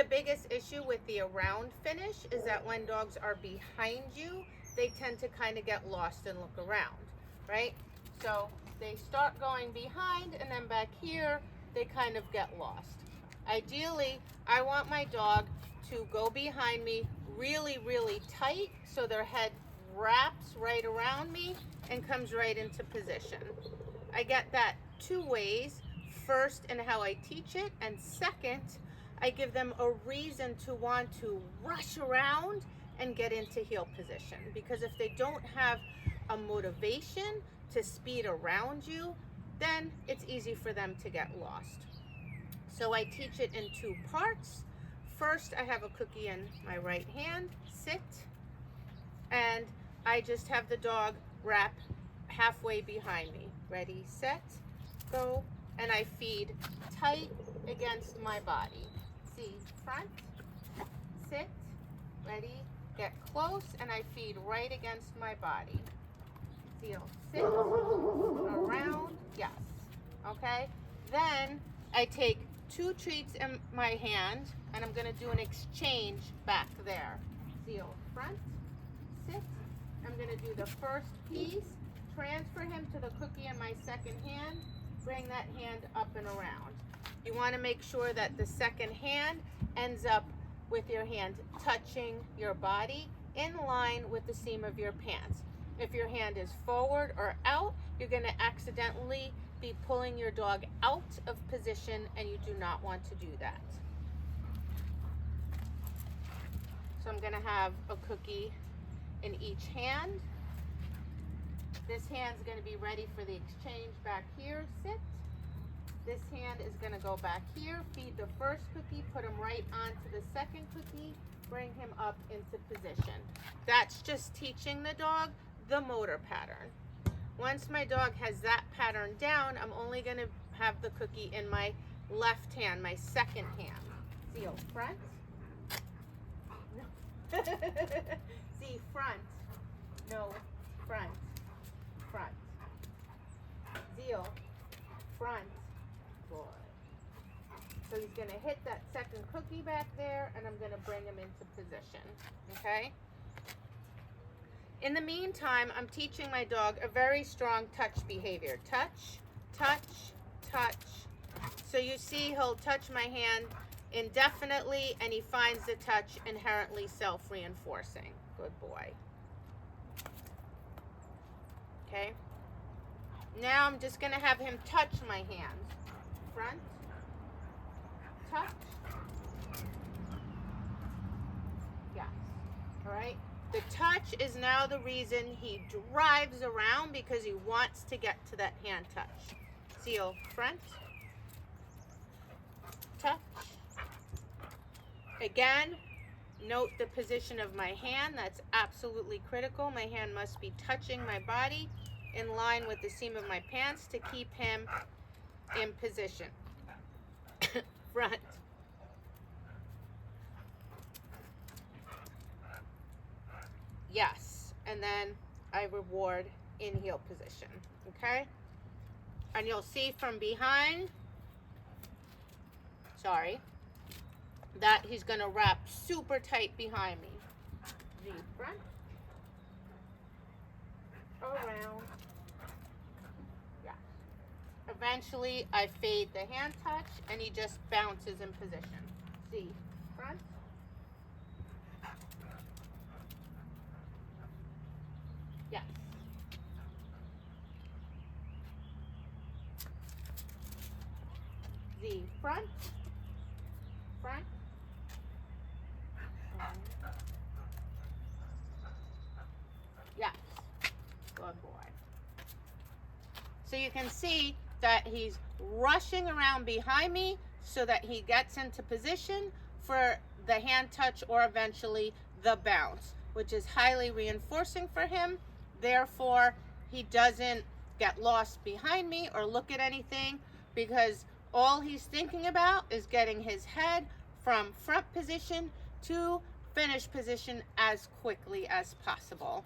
The biggest issue with the around finish is that when dogs are behind you, they tend to kind of get lost and look around, right? So they start going behind, and then back here, they kind of get lost. Ideally, I want my dog to go behind me really, really tight so their head wraps right around me and comes right into position. I get that two ways. First, in how I teach it, and second, I give them a reason to want to rush around and get into heel position. Because if they don't have a motivation to speed around you, then it's easy for them to get lost. So I teach it in two parts. First, I have a cookie in my right hand, sit, and I just have the dog wrap halfway behind me. Ready, set, go, and I feed tight against my body. See, front, sit, ready, get close, and I feed right against my body. Heel, sit, around, yes, okay? Then I take two treats in my hand, and I'm gonna do an exchange back there. Heel, front, sit, I'm gonna do the first piece, transfer him to the cookie in my second hand, bring that hand up and around. You want to make sure that the second hand ends up with your hand touching your body in line with the seam of your pants. If your hand is forward or out, you're going to accidentally be pulling your dog out of position, and you do not want to do that. So I'm going to have a cookie in each hand. This hand's going to be ready for the exchange back here. Sit. This hand is going to go back here, feed the first cookie, put him right onto the second cookie, bring him up into position. That's just teaching the dog the motor pattern. Once my dog has that pattern down, I'm only going to have the cookie in my left hand, my second hand. Seal, front. See, front. No, front. Front. Zeal, front. Good. So he's going to hit that second cookie back there, and I'm going to bring him into position. Okay? In the meantime, I'm teaching my dog a very strong touch behavior. Touch, touch, touch. So you see he'll touch my hand indefinitely, and he finds the touch inherently self-reinforcing. Good boy. Okay? Now I'm just going to have him touch my hands. Front, touch, yes, all right? The touch is now the reason he drives around, because he wants to get to that hand touch. Seal, front, touch. Again, note the position of my hand. That's absolutely critical. My hand must be touching my body in line with the seam of my pants to keep him in position. Front. Yes. And then I reward in heel position. Okay? And you'll see from behind, that he's going to wrap super tight behind me. The front. Around. Eventually, I fade the hand touch, and he just bounces in position. See, front. Yes. The front. Front. Yes. Good boy. So you can see that he's rushing around behind me so that he gets into position for the hand touch or eventually the bounce, which is highly reinforcing for him. Therefore, he doesn't get lost behind me or look at anything, because all he's thinking about is getting his head from front position to finish position as quickly as possible.